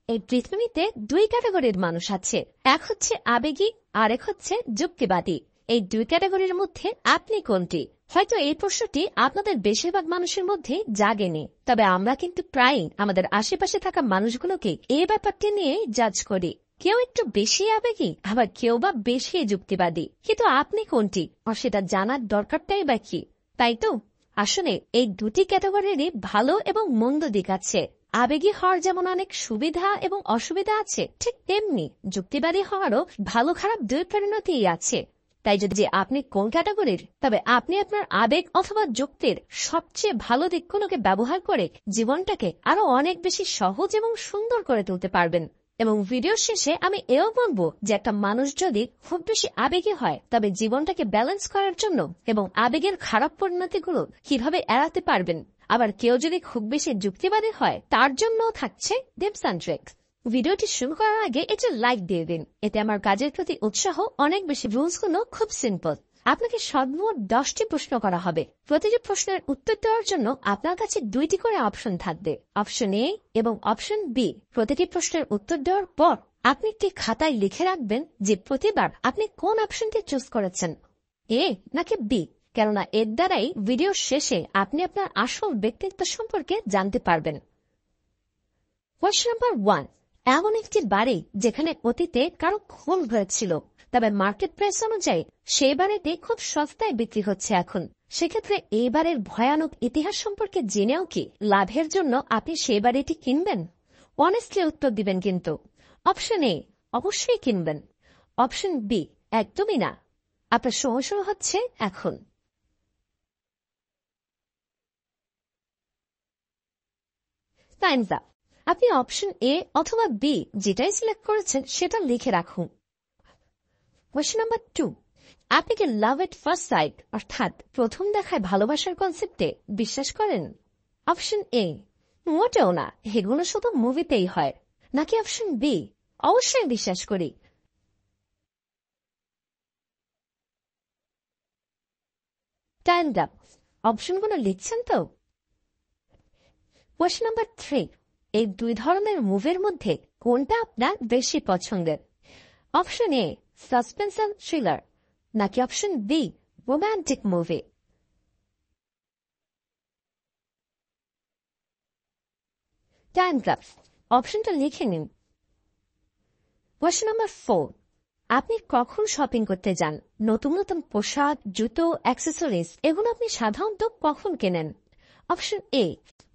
এই পৃথিবীতে দুই ক্যাটাগরির মানুষ আছে, এক হচ্ছে আবেগী আর এক হচ্ছে যুক্তিবাদী। এই দুই ক্যাটাগরির মধ্যে আপনি কোনটি? হয়তো এই প্রশ্নটি আপনাদের বেশিরভাগ মানুষের মধ্যে জাগেনি, তবে আমরা কিন্তু প্রায়ই আমাদের আশেপাশে থাকা মানুষগুলোকে এই ব্যাপারটি নিয়ে জাজ করি। কেউ একটু বেশি আবেগী, আবার কেউ বা বেশি যুক্তিবাদী। কিন্তু আপনি কোনটি আর সেটা জানার দরকারটাই বা কি, তাই তো? আসলে এই দুটি ক্যাটাগরিরই ভালো এবং মন্দ দিক আছে। আবেগী হওয়ার যেমন অনেক সুবিধা এবং অসুবিধা আছে, ঠিক তেমনি যুক্তিবাদী হওয়ারও ভালো খারাপ দুই পরিণতিই আছে। তাই যদি আপনি কোন ক্যাটাগরির, তবে আপনি আপনার আবেগ অথবা যুক্তির সবচেয়ে ভালো দিকগুলোকে ব্যবহার করে জীবনটাকে আরো অনেক বেশি সহজ এবং সুন্দর করে তুলতে পারবেন। এবং ভিডিওর শেষে আমি এও বলবো যে একটা মানুষ যদি খুব বেশি আবেগী হয়, তবে জীবনটাকে ব্যালেন্স করার জন্য এবং আবেগের খারাপ পরিণতিগুলো কিভাবে এড়াতে পারবেন। আবার কেউ যদি খুব বেশি যুক্তিবাদী হয়, তার জন্যও থাকছে টিপস এন্ড ট্রিক্স। ভিডিওটি শুরু করার আগে একটু লাইক দিয়ে দিন, এতে আমার কাজের প্রতি উৎসাহ অনেক বেশি। রুলসগুলো খুব সিম্পল। আপনাকে সর্বমোট 10টি প্রশ্ন করা হবে। প্রতিটি প্রশ্নের উত্তর দেওয়ার জন্য আপনার কাছে 2টি করে অপশন থাকবে, অপশন এ এবং অপশন বি। প্রতিটি প্রশ্নের উত্তর দেওয়ার পর আপনি একটি খাতায় লিখে রাখবেন যে প্রতিবার আপনি কোন অপশনটি চুজ করেছেন, এ নাকি বি। কেননা এর দ্বারাই ভিডিওর শেষে আপনি আপনার আসল ব্যক্তিত্ব সম্পর্কে জানতে পারবেন। Question number 1। এমন একটি বাড়ি যেখানে অতীতে কারো খুন হয়েছিল, তবে মার্কেট প্রাইস অনুযায়ী সেই বাড়িটি খুব সস্তায় বিক্রি হচ্ছে এখন। সেক্ষেত্রে এই বাড়ির ভয়ানক ইতিহাস সম্পর্কে জেনেও কি লাভের জন্য আপনি সেই বাড়িটি কিনবেন? অনেস্টলি উত্তর দিবেন কিন্তু। অপশন এ, অবশ্যই কিনবেন। অপশন বি, একদমই না। আপনার সময় শুরু হচ্ছে এখন। Times up. আপনি অপশন এ অথবা বি যেটাই সিলেক্ট করেছেন সেটা লিখে রাখুন। Question number 2। আপনি কি লাভ এট ফার্স্ট সাইট অর্থাৎ প্রথম দেখায় ভালোবাসার কনসেপ্টে বিশ্বাস করেন? অপশন এ, মোটেও না, এগুলো শুধু মুভিতেই হয়। নাকি অপশন বি, অবশ্যই বিশ্বাস করি? Times up. অপশনগুলো লিখছেন তো? Question number 3। এই দুই ধরনের মুভির মধ্যে কোনটা আপনার বেশি পছন্দের? Option A, suspense and thriller, নাকি option B, romantic movie? Time's up. অপশনটা লিখে নিন। Question number 4। আপনি কখন শপিং করতে যান? নতুন নতুন পোশাক, জুতো, অ্যাক্সেসরিজ এগুলো আপনি সাধারণত কখন কেনেন? অপশন এ,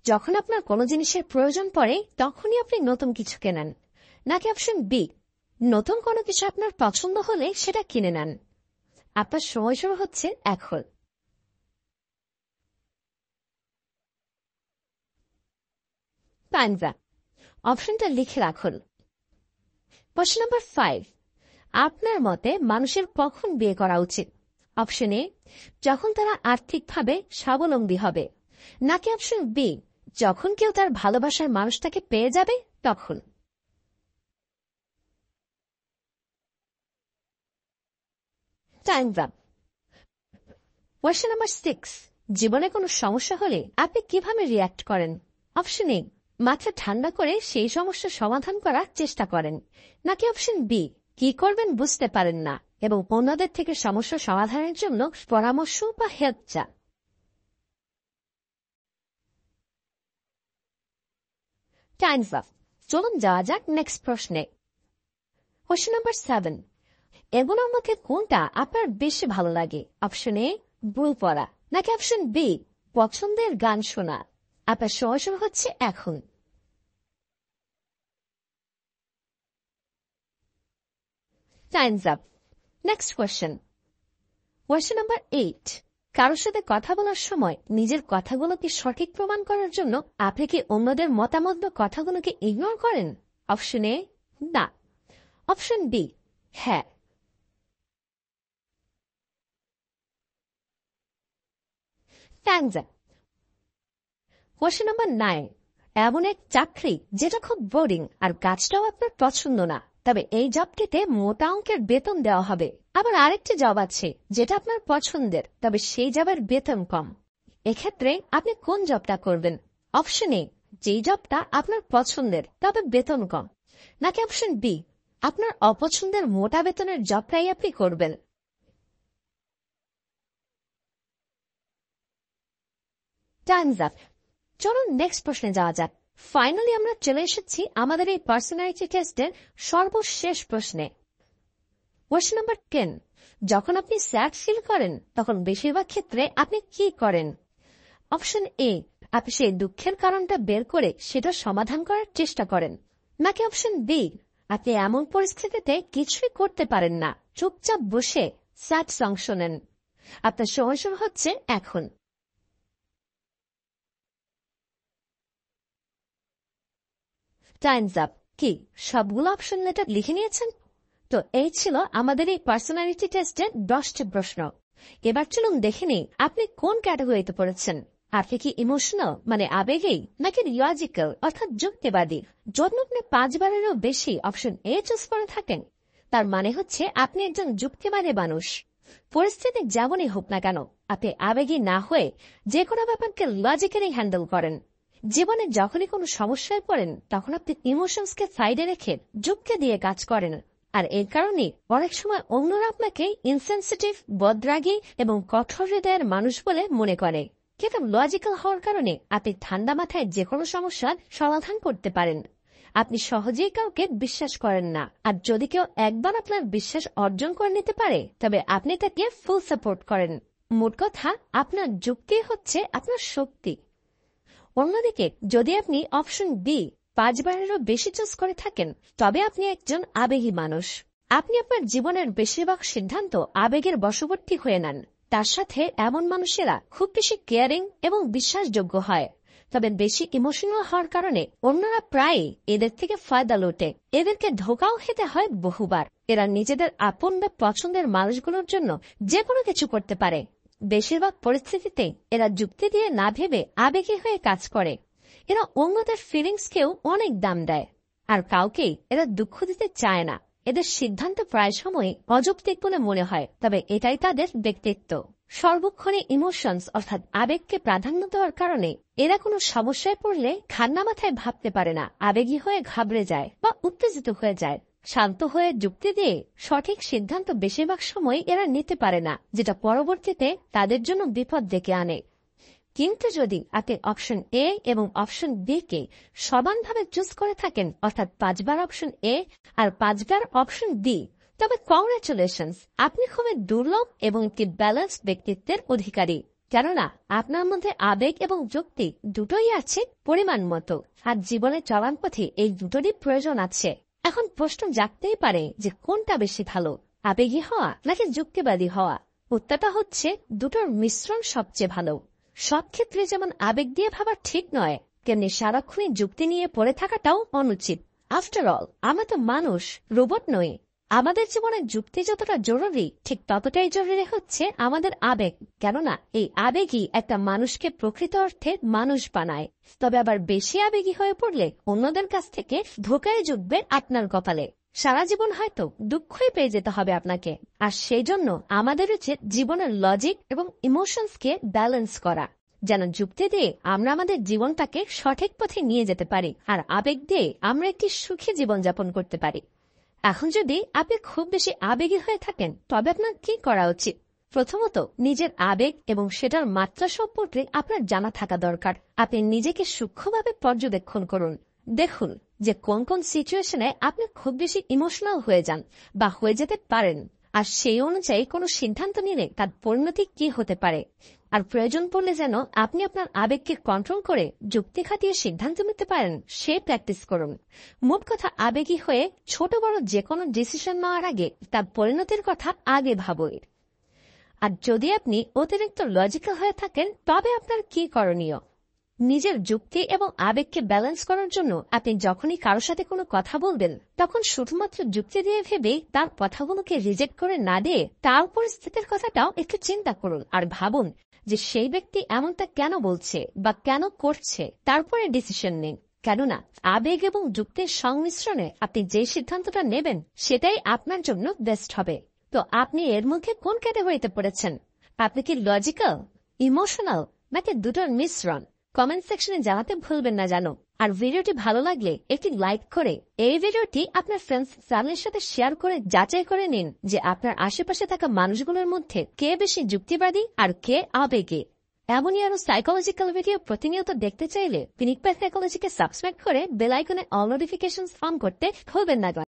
যখন আপনার কোনো জিনিসের প্রয়োজন পড়ে তখনই আপনি নতুন কিছু কেনেন। নাকি অপশন বি, নতুন কোনো কিছু আপনার পছন্দ হলে সেটা কিনে নেন। আপনার সময় শুরু হচ্ছে এখন। Times up. অপশনটা লিখে রাখুন। Question number 5। আপনার মতে মানুষের কখন বিয়ে করা উচিত? অপশন এ, যখন তারা আর্থিকভাবে স্বাবলম্বী হবে। নাকি অপশন বি, যখন কেউ তার ভালোবাসার মানুষটাকে পেয়ে যাবে তখন। Times up. Question number 6। জীবনে কোনো সমস্যা হলে আপনি কিভাবে রিয়্যাক্ট করেন? অপশন এ, মাথা ঠান্ডা করে সেই সমস্যার সমাধান করার চেষ্টা করেন। নাকি অপশন বি, কি করবেন বুঝতে পারেন না এবং অন্যদের থেকে সমস্যা সমাধানের জন্য পরামর্শ বা হেল্প চান। Times up. চলুন যাওয়া যাক নেক্সট প্রশ্নে। Question number 7। এগুলোর মধ্যে কোনটা আপনার বেশি ভালো লাগে? অপশন এ, বই পড়া। নাকি অপশন বি, পছন্দের গান শোনা। আপনার সময় শুরু হচ্ছে এখন। Times up. Next question. Question number 8। কারোর সাথে কথা বলার সময় নিজের কথাগুলোকে সঠিক প্রমাণ করার জন্য আপনি কি অন্যদের মতামত বা কথাগুলোকে ইগনোর করেন? অপশন এ, না। অপশন বি, হ্যাঁ। Times up. Question number 9। এমন এক চাকরি যেটা খুব বোরিং আর কাজটাও আপনার পছন্দ না, তবে এই জবটিতে মোটা অঙ্কের বেতন দেওয়া হবে। আবার আরেকটি জব আছে যেটা আপনার পছন্দের, তবে সেই জবের বেতন কম। এক্ষেত্রে আপনি কোন জবটা করবেন? অপশন এ, যেই জবটা আপনার পছন্দের তবে বেতন কম, নাকি অপশন বি, আপনার অপছন্দের মোটা বেতনের জবটাই আপনি করবেন? Times up. চলুন নেক্সট প্রশ্নে যাওয়া যাক। ফাইনালি আমরা চলে এসেছি আমাদের এই পার্সোনালিটি টেস্টের সর্বশেষ প্রশ্নে। কোয়েশ্চেন নাম্বার 10, যখন আপনি স্যাড ফিল করেন তখন বেশিরভাগ ক্ষেত্রে আপনি কি করেন? অপশন এ, আপনি সেই দুঃখের কারণটা বের করে সেটা সমাধান করার চেষ্টা করেন, নাকি অপশন বি, আপনি এমন পরিস্থিতিতে কিছুই করতে পারেন না, চুপচাপ বসে স্যাড সং শোনেন? আপনার সময় শুরু হচ্ছে এখন। Times up. কি সবগুলো অপশন লেটার লিখে নিয়েছেন? তো এই ছিল আমাদের এই পার্সোনালিটি টেস্টের 10টি প্রশ্ন। এবার চলুন দেখে নিই আপনি কোন ক্যাটাগরিতে পড়েছেন। আপনি কি ইমোশনাল মানে আবেগী, নাকি লজিক্যাল অর্থাৎ যুক্তিবাদী? যদি আপনি 5 বারেরও বেশি অপশন এ চুজ করে থাকেন, তার মানে হচ্ছে আপনি একজন যুক্তিবাদী মানুষ। পরিস্থিতি যেমনই হোক না কেন, আপনি আবেগী না হয়ে যে কোনো ব্যাপারকে লজিক্যালি হ্যান্ডেল করেন। জীবনে যখনই কোনো সমস্যায় পড়েন তখন আপনি ইমোশনসকে সাইডে রেখে যুক্তি দিয়ে কাজ করেন, আর এর কারণে অনেক সময় অন্যরা আপনাকে ইনসেনসিটিভ, বদরাগী এবং কঠোর হৃদয়ের মানুষ বলে মনে করে। কিন্তু লজিক্যাল হওয়ার কারণে আপনি ঠান্ডা মাথায় যে কোনো সমস্যার সমাধান করতে পারেন। আপনি সহজেই কাউকে বিশ্বাস করেন না, আর যদি কেউ একবার আপনার বিশ্বাস অর্জন করে নিতে পারে তবে আপনি তাকে ফুল সাপোর্ট করেন। মোট কথা, আপনার যুক্তি হচ্ছে আপনার শক্তি। অন্যদিকে যদি আপনি অপশন বি 5 বারেরও বেশি চুজ করে থাকেন, তবে আপনি একজন আবেগী মানুষ। আপনি আপনার জীবনের বেশিরভাগ সিদ্ধান্ত আবেগের বশবর্তী হয়ে নেন। তার সাথে এমন মানুষেরা খুব বেশি কেয়ারিং এবং বিশ্বাসযোগ্য হয়, তবে বেশি ইমোশনাল হওয়ার কারণে অন্যরা প্রায় এদের থেকে ফায়দা লোটে। এদেরকে ধোকাও খেতে হয় বহুবার। এরা নিজেদের আপন বা পছন্দের মানুষগুলোর জন্য যে কোনো কিছু করতে পারে। বেশিরভাগ পরিস্থিতিতে এরা যুক্তি দিয়ে না ভেবে আবেগী হয়ে কাজ করে। এরা অন্যদের ফিলিংসকেও অনেক দাম দেয়, আর কাউকে এরা দুঃখ দিতে চায় না। এদের সিদ্ধান্ত প্রায় সময় অযৌক্তিক বলে মনে হয়, তবে এটাই তাদের ব্যক্তিত্ব। সর্বক্ষণে ইমোশনস অর্থাৎ আবেগকে প্রাধান্য দেওয়ার কারণে এরা কোনো সমস্যায় পড়লে ঠান্ডা মাথায় ভাবতে পারে না, আবেগী হয়ে ঘাবড়ে যায় বা উত্তেজিত হয়ে যায়। শান্ত হয়ে যুক্তি দিয়ে সঠিক সিদ্ধান্ত বেশিরভাগ সময় এরা নিতে পারে না, যেটা পরবর্তীতে তাদের জন্য বিপদ ডেকে আনে। কিন্তু যদি আপনি অপশন এ এবং অপশন বি কে সমানভাবে চুজ করে থাকেন, অর্থাৎ 5 বার অপশন এ আর 5 বার অপশন বি, তবে কংগ্রেচুলেশনস, আপনি খুবই দুর্লভ এবং একটি ব্যালেন্সড ব্যক্তিত্বের অধিকারী। কেননা আপনার মধ্যে আবেগ এবং যুক্তি দুটোই আছে পরিমাণ মতো, আর জীবনে চলার পথে এই দুটোরই প্রয়োজন আছে। এখন প্রশ্ন জাগতেই পারে যে কোনটা বেশি ভালো, আবেগী হওয়া নাকি যুক্তিবাদী হওয়া? উত্তরটা হচ্ছে দুটোর মিশ্রণ সবচেয়ে ভালো। সব ক্ষেত্রে যেমন আবেগ দিয়ে ভাবা ঠিক নয়, তেমনি সারাক্ষণই যুক্তি নিয়ে পড়ে থাকাটাও অনুচিত। আফটার অল, আমরা তো মানুষ, রোবট নই। আমাদের জীবনে যুক্তি যতটা জরুরি, ঠিক ততটাই জরুরি হচ্ছে আমাদের আবেগ। কেননা এই আবেগই একটা মানুষকে প্রকৃত অর্থে মানুষ বানায়। তবে আবার বেশি আবেগী হয়ে পড়লে অন্যদের কাছ থেকে ধোকায় জুটবে আপনার কপালে। সারা জীবন হয়তো দুঃখই পেয়ে যেতে হবে আপনাকে। আর সেই জন্য আমাদের উচিত জীবনের লজিক এবং ইমোশনসকে ব্যালেন্স করা, যেন যুক্তি দিয়ে আমরা আমাদের জীবনটাকে সঠিক পথে নিয়ে যেতে পারি, আর আবেগ দিয়ে আমরা একটি সুখী জীবনযাপন করতে পারি। এখন যদি আপনি খুব বেশি আবেগী হয়ে থাকেন, তবে আপনার কি করা উচিত? প্রথমত, নিজের আবেগ এবং সেটার মাত্রা সম্পর্কে আপনার জানা থাকা দরকার। আপনি নিজেকে সূক্ষ্মভাবে পর্যবেক্ষণ করুন। দেখুন যে কোন কোন সিচুয়েশনে আপনি খুব বেশি ইমোশনাল হয়ে যান বা হয়ে যেতে পারেন, আর সেই অনুযায়ী কোনো সিদ্ধান্ত নিলে তার পরিণতি কি হতে পারে। আর প্রয়োজন পড়লে যেন আপনি আপনার আবেগকে কন্ট্রোল করে যুক্তি খাটিয়ে সিদ্ধান্ত নিতে পারেন, সে প্র্যাকটিস করুন। মোট কথা, আবেগী হয়ে ছোট বড় যে কোনো ডিসিশন নেওয়ার আগে তার পরিণতির কথা আগে ভাবুন। আর যদি আপনি অতিরিক্ত লজিক্যাল হয়ে থাকেন, তবে আপনার কি করণীয়? নিজের যুক্তি এবং আবেগকে ব্যালেন্স করার জন্য আপনি যখনই কারোর সাথে কোনো কথা বলবেন, তখন শুধুমাত্র যুক্তি দিয়ে ভেবে তার কথাগুলোকে রিজেক্ট করে না দিয়ে তার পরিস্থিতির কথাটাও একটু চিন্তা করুন, আর ভাবুন যে সেই ব্যক্তি এমনটা কেন বলছে বা কেন করছে, তারপরে ডিসিশন নিন। কেননা আবেগ এবং যুক্তির সংমিশ্রণে আপনি যে সিদ্ধান্তটা নেবেন, সেটাই আপনার জন্য বেস্ট হবে। তো আপনি এর মধ্যে কোন ক্যাটাগরিতে পড়েছেন? আপনি কি লজিক্যাল, ইমোশনাল, নাকি দুটোর মিশ্রণ? কমেন্ট সেকশনে জানাতে ভুলবেন না জানো। আর ভিডিওটি ভালো লাগলে একটি লাইক করে এই ভিডিওটি আপনার ফ্রেন্ডস ফ্যামিলির সাথে শেয়ার করে যাচাই করে নিন যে আপনার আশেপাশে থাকা মানুষগুলোর মধ্যে কে বেশি যুক্তিবাদী আর কে আবেগী। এমনই আরো সাইকোলজিক্যাল ভিডিও প্রতিনিয়ত দেখতে চাইলে পিনিক বাই সাইকোলজিকে সাবস্ক্রাইব করে বেল আইকনে অল নোটিফিকেশন অন করতে ভুলবেন না।